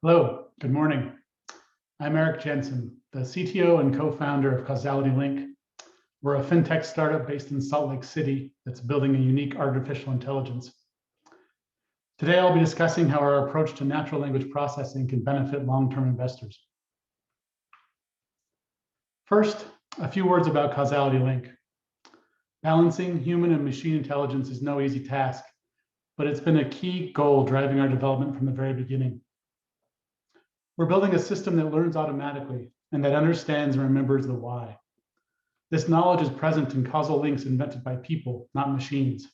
Hello, good morning. I'm Eric Jensen, the CTO and co-founder of Causality Link. We're a fintech startup based in Salt Lake City that's building a unique artificial intelligence. Today, I'll be discussing how our approach to natural language processing can benefit long-term investors. First, a few words about Causality Link. Balancing human and machine intelligence is no easy task, but it's been a key goal driving our development from the very beginning. We're building a system that learns automatically and that understands and remembers the why. This knowledge is present in causal links invented by people, not machines.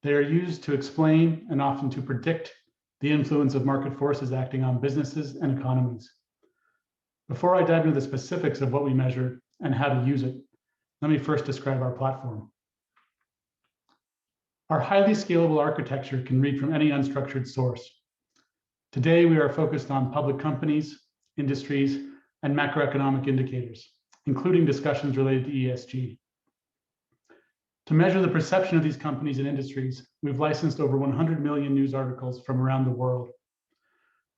They are used to explain and often to predict the influence of market forces acting on businesses and economies. Before I dive into the specifics of what we measure and how to use it, let me first describe our platform. Our highly scalable architecture can read from any unstructured source. Today, we are focused on public companies, industries, and macroeconomic indicators, including discussions related to ESG. To measure the perception of these companies and industries, we've licensed over 100 million news articles from around the world.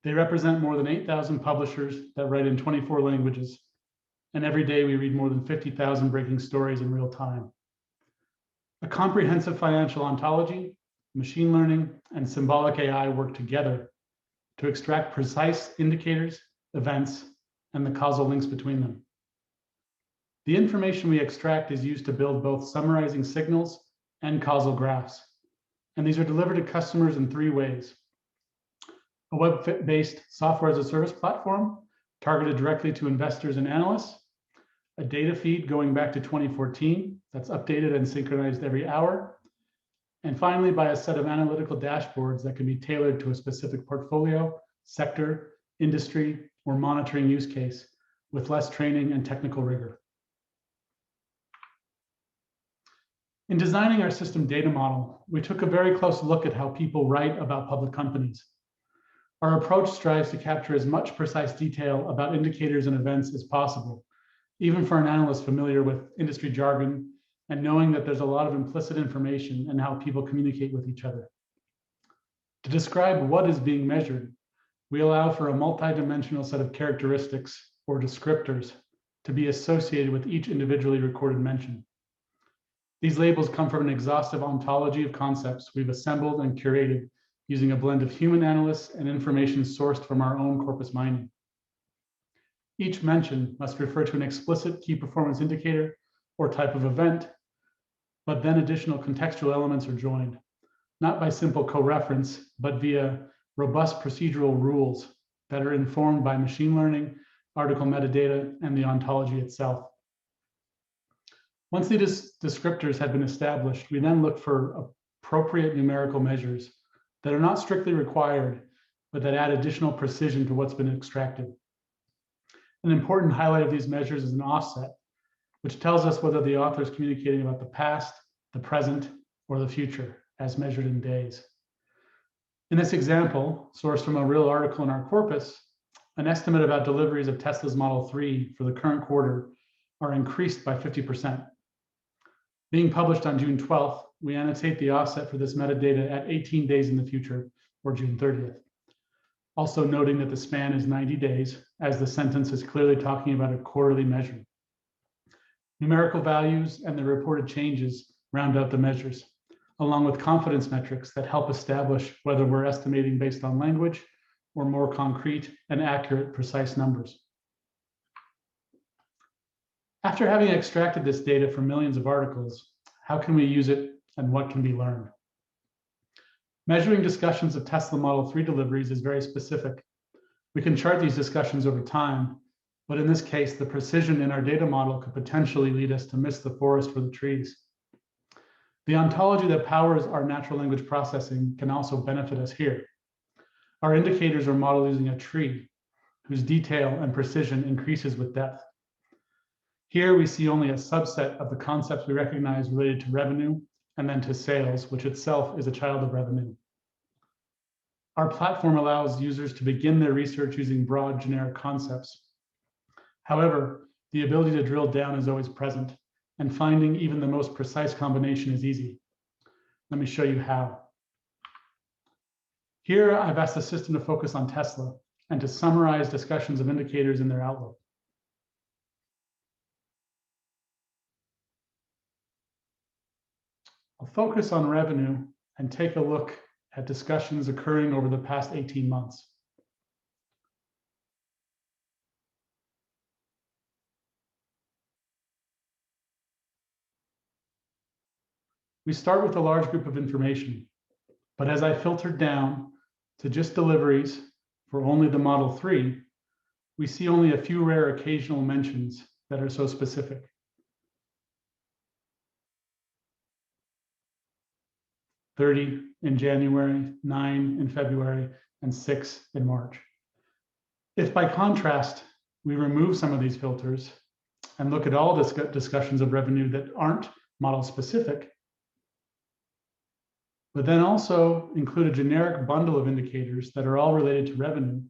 They represent more than 8,000 publishers that write in 24 languages, and every day we read more than 50,000 breaking stories in real time. A comprehensive financial ontology, machine learning, and symbolic AI work together to extract precise indicators, events, and the causal links between them. The information we extract is used to build both summarizing signals and causal graphs, and these are delivered to customers in three ways. A web-based software as a service platform targeted directly to investors and analysts, a data feed going back to 2014 that's updated and synchronized every hour, and finally, by a set of analytical dashboards that can be tailored to a specific portfolio, sector, industry, or monitoring use case with less training and technical rigor. In designing our system data model, we took a very close look at how people write about public companies. Our approach strives to capture as much precise detail about indicators and events as possible, even for an analyst familiar with industry jargon and knowing that there's a lot of implicit information in how people communicate with each other. To describe what is being measured, we allow for a multidimensional set of characteristics or descriptors to be associated with each individually recorded mention. These labels come from an exhaustive ontology of concepts we've assembled and curated using a blend of human analysts and information sourced from our own corpus mining. Each mention must refer to an explicit key performance indicator or type of event, but then additional contextual elements are joined, not by simple co-reference, but via robust procedural rules that are informed by machine learning, article metadata, and the ontology itself. Once these descriptors have been established, we then look for appropriate numerical measures that are not strictly required, but that add additional precision to what's been extracted. An important highlight of these measures is an offset, which tells us whether the author is communicating about the past, the present, or the future, as measured in days. In this example, sourced from a real article in our corpus, an estimate about deliveries of Tesla's Model 3 for the current quarter are increased by 50%. Being published on June 12th, we annotate the offset for this metadata at 18 days in the future, or June 30th. Also noting that the span is 90 days, as the sentence is clearly talking about a quarterly measure. Numerical values and the reported changes round out the measures, along with confidence metrics that help establish whether we're estimating based on language or more concrete and accurate, precise numbers. After having extracted this data from millions of articles, how can we use it and what can be learned? Measuring discussions of Tesla Model 3 deliveries is very specific. We can chart these discussions over time, but in this case, the precision in our data model could potentially lead us to miss the forest for the trees. The ontology that powers our natural language processing can also benefit us here. Our indicators are modeled using a tree whose detail and precision increases with depth. Here we see only a subset of the concepts we recognize related to revenue and then to sales, which itself is a child of revenue. Our platform allows users to begin their research using broad generic concepts. However, the ability to drill down is always present, and finding even the most precise combination is easy. Let me show you how. Here, I've asked the system to focus on Tesla, and to summarize discussions of indicators in their outlook. I'll focus on revenue and take a look at discussions occurring over the past 18 months. We start with a large group of information, but as I filtered down to just deliveries for only the Model 3, we see only a few rare occasional mentions that are so specific. 30 in January, 9 in February, and 6 in March. If by contrast, we remove some of these filters and look at all discussions of revenue that aren't model specific, but then also include a generic bundle of indicators that are all related to revenue,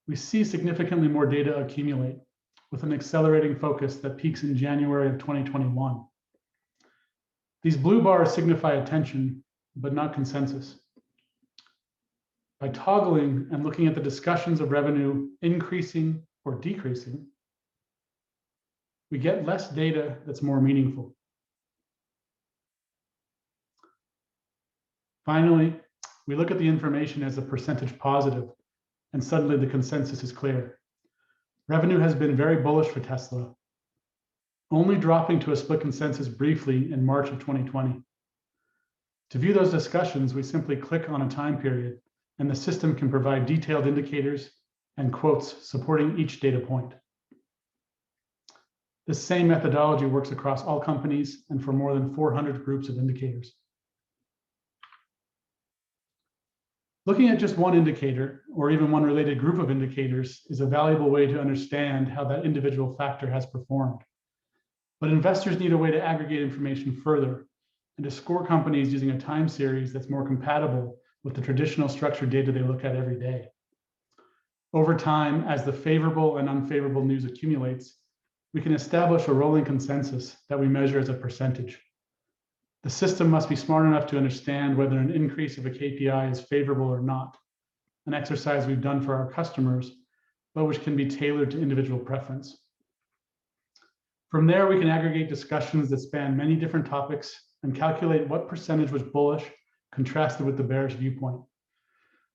we see significantly more data accumulate with an accelerating focus that peaks in January of 2021. These blue bars signify attention, but not consensus. By toggling and looking at the discussions of revenue increasing or decreasing, we get less data that's more meaningful. Finally, we look at the information as a percentage positive, and suddenly the consensus is clear. Revenue has been very bullish for Tesla, only dropping to a split consensus briefly in March of 2020. To view those discussions, we simply click on a time period, and the system can provide detailed indicators and quotes supporting each data point. This same methodology works across all companies and for more than 400 groups of indicators. Looking at just one indicator, or even one related group of indicators, is a valuable way to understand how that individual factor has performed. But investors need a way to aggregate information further and to score companies using a time series that's more compatible with the traditional structured data they look at every day. Over time, as the favorable and unfavorable news accumulates, we can establish a rolling consensus that we measure as a percentage. The system must be smart enough to understand whether an increase of a KPI is favorable or not, an exercise we've done for our customers, but which can be tailored to individual preference. From there, we can aggregate discussions that span many different topics and calculate what percentage was bullish contrasted with the bearish viewpoint.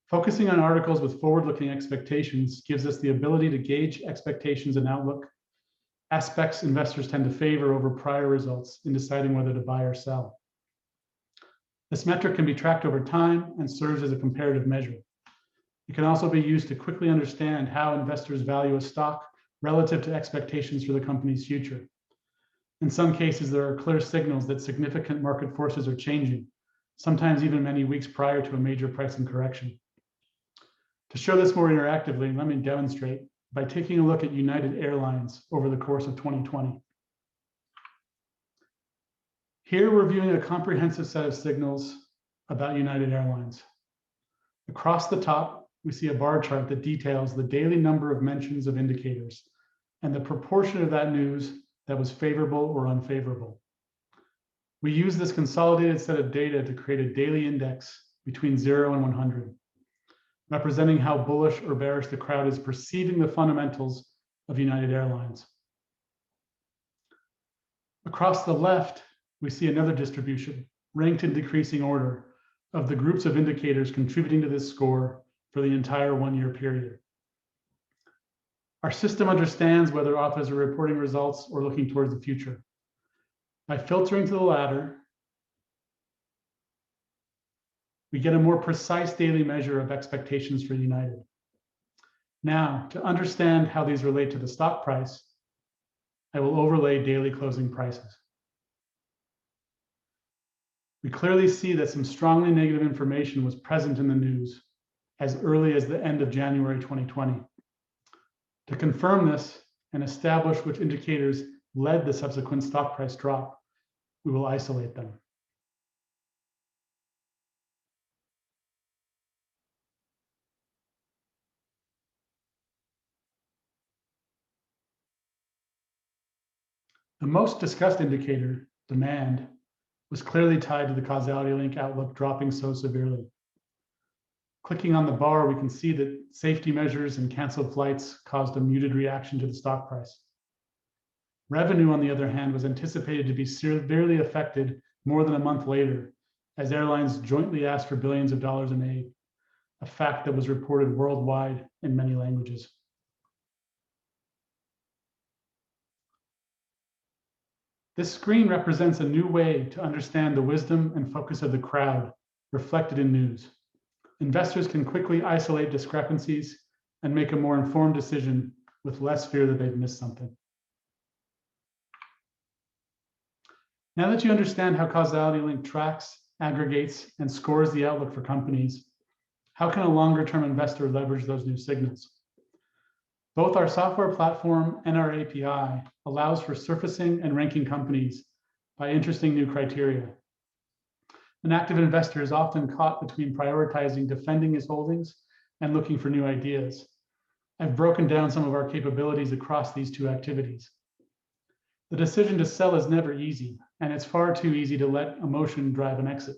Focusing on articles with forward-looking expectations gives us the ability to gauge expectations and outlook, aspects investors tend to favor over prior results in deciding whether to buy or sell. This metric can be tracked over time and serves as a comparative measure. It can also be used to quickly understand how investors value a stock relative to expectations for the company's future. In some cases, there are clear signals that significant market forces are changing, sometimes even many weeks prior to a major pricing correction. To show this more interactively, let me demonstrate by taking a look at United Airlines over the course of 2020. Here we're viewing a comprehensive set of signals about United Airlines. Across the top, we see a bar chart that details the daily number of mentions of indicators and the proportion of that news that was favorable or unfavorable. We use this consolidated set of data to create a daily index between 0 and 100, representing how bullish or bearish the crowd is perceiving the fundamentals of United Airlines. Across the left, we see another distribution, ranked in decreasing order, of the groups of indicators contributing to this score for the entire one-year period. Our system understands whether authors are reporting results or looking towards the future. By filtering to the latter, we get a more precise daily measure of expectations for United. Now, to understand how these relate to the stock price, I will overlay daily closing prices. We clearly see that some strongly negative information was present in the news as early as the end of January 2020. To confirm this and establish which indicators led the subsequent stock price drop, we will isolate them. The most discussed indicator, demand, was clearly tied to the causality link outlook dropping so severely. Clicking on the bar, we can see that safety measures and canceled flights caused a muted reaction to the stock price. Revenue, on the other hand, was anticipated to be severely affected more than a month later, as airlines jointly asked for billions of dollars in aid, a fact that was reported worldwide in many languages. This screen represents a new way to understand the wisdom and focus of the crowd reflected in news. Investors can quickly isolate discrepancies and make a more informed decision with less fear that they've missed something. Now that you understand how Causality Link tracks, aggregates, and scores the outlook for companies, how can a longer-term investor leverage those new signals? Both our software platform and our API allows for surfacing and ranking companies by interesting new criteria. An active investor is often caught between prioritizing defending his holdings and looking for new ideas. I've broken down some of our capabilities across these two activities. The decision to sell is never easy, and it's far too easy to let emotion drive an exit.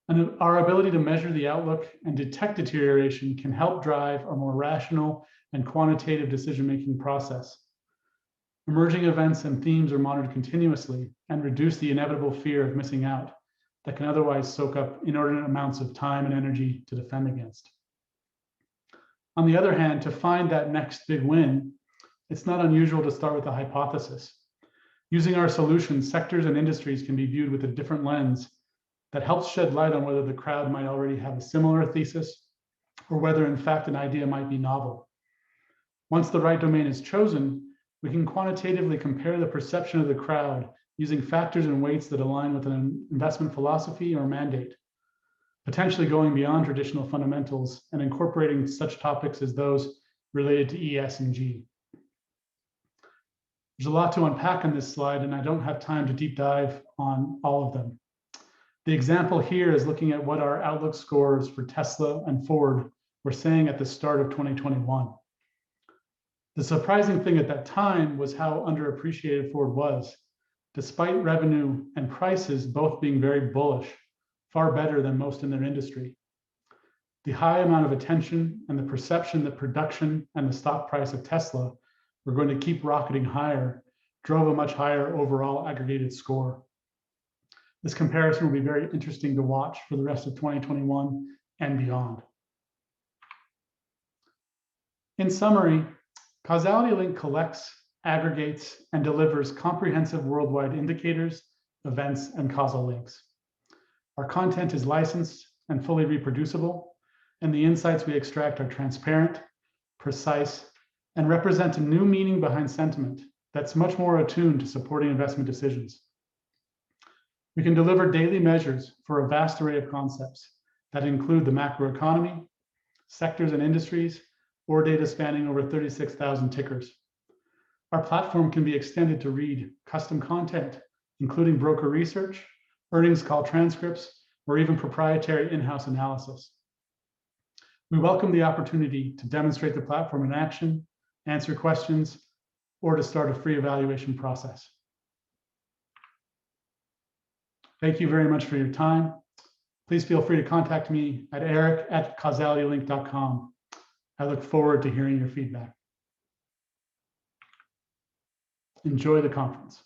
And our ability to measure the outlook and detect deterioration can help drive a more rational and quantitative decision-making process. Emerging events and themes are monitored continuously and reduce the inevitable fear of missing out that can otherwise soak up inordinate amounts of time and energy to defend against. On the other hand, to find that next big win, it's not unusual to start with a hypothesis. Using our solutions, sectors and industries can be viewed with a different lens that helps shed light on whether the crowd might already have a similar thesis or whether in fact an idea might be novel. Once the right domain is chosen, we can quantitatively compare the perception of the crowd using factors and weights that align with an investment philosophy or mandate, potentially going beyond traditional fundamentals and incorporating such topics as those related to ES and G. There's a lot to unpack on this slide, and I don't have time to deep dive on all of them. The example here is looking at what our outlook scores for Tesla and Ford were saying at the start of 2021. The surprising thing at that time was how underappreciated Ford was, despite revenue and prices both being very bullish, far better than most in their industry. The high amount of attention and the perception that production and the stock price of Tesla were going to keep rocketing higher drove a much higher overall aggregated score. This comparison will be very interesting to watch for the rest of 2021 and beyond. In summary, Causality Link collects, aggregates, and delivers comprehensive worldwide indicators, events, and causal links. Our content is licensed and fully reproducible, and the insights we extract are transparent, precise, and represent a new meaning behind sentiment that's much more attuned to supporting investment decisions. We can deliver daily measures for a vast array of concepts that include the macroeconomy, sectors and industries, or data spanning over 36,000 tickers. Our platform can be extended to read custom content, including broker research, earnings call transcripts, or even proprietary in-house analysis. We welcome the opportunity to demonstrate the platform in action, answer questions, or to start a free evaluation process. Thank you very much for your time. Please feel free to contact me at eric@causalitylink.com. I look forward to hearing your feedback. Enjoy the conference.